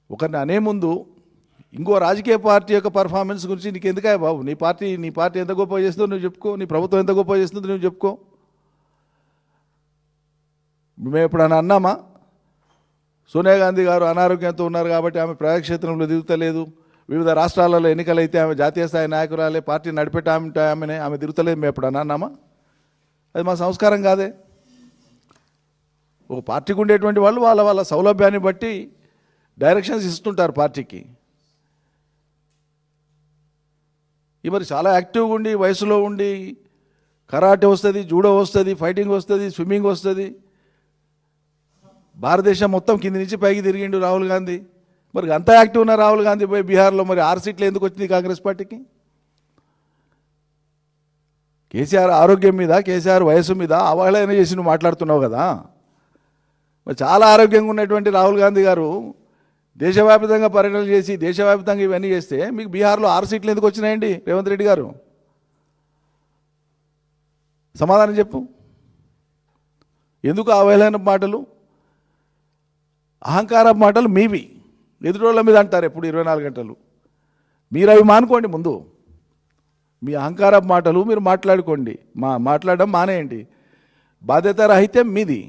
ఒకరిని అనే ముందు ఇంకో రాజకీయ పార్టీ యొక్క పర్ఫార్మెన్స్ గురించి నీకు ఎందుకాయ బాబు? నీ పార్టీ ఎంత గొప్ప చేస్తుందో నువ్వు చెప్పుకో, నీ ప్రభుత్వం ఎంత గొప్ప చేస్తుందో నువ్వు చెప్పుకో. మేము ఎప్పుడన్నా అన్నామా సోనియా గాంధీ గారు అనారోగ్యంతో ఉన్నారు కాబట్టి ఆమె ప్రజాక్షేత్రంలో దిగుతలేదు, వివిధ రాష్ట్రాలలో ఎన్నికలైతే ఆమె జాతీయ స్థాయి నాయకురాలే, పార్టీ నడిపేట ఆమె తిరుగుతలేదు మేము ఎప్పుడన్నా అన్నామా? అది మా సంస్కారం కాదే. ఒక పార్టీకి ఉండేటువంటి వాళ్ళు వాళ్ళ సౌలభ్యాన్ని బట్టి డైరెక్షన్స్ ఇస్తుంటారు పార్టీకి. ఈ మరి చాలా యాక్టివ్గా ఉండి వయసులో ఉండి కరాటే వస్తుంది, జూడో వస్తుంది, ఫైటింగ్ వస్తుంది, స్విమ్మింగ్ వస్తుంది, భారతదేశం మొత్తం కింది నుంచి పైకి తిరిగిండు రాహుల్ గాంధీ. మరి అంత యాక్టివ్ ఉన్న రాహుల్ గాంధీ పోయి బీహార్లో మరి 6 సీట్లు ఎందుకు వచ్చింది కాంగ్రెస్ పార్టీకి? కేసీఆర్ ఆరోగ్యం మీద, కేసీఆర్ వయసు మీద అవహేళన చేసి నువ్వు మాట్లాడుతున్నావు కదా. మరి చాలా ఆరోగ్యంగా ఉన్నటువంటి రాహుల్ గాంధీ గారు దేశవ్యాప్తంగా పర్యటనలు చేసి దేశవ్యాప్తంగా ఇవన్నీ చేస్తే మీకు బీహార్లో 6 సీట్లు ఎందుకు వచ్చినాయండి రేవంత్ రెడ్డి గారు? సమాధానం చెప్పు. ఎందుకు అవహేళన మాటలు, అహంకార మాటలు మీవి? ఎదురోళ్ళ మీద అంటారు ఎప్పుడు 24 గంటలు. మీరు అవి మానుకోండి. ముందు మీ అహంకార మాటలు మీరు మాట్లాడుకోండి, మాట్లాడడం మానేయండి. బాధ్యత రహితం మీది.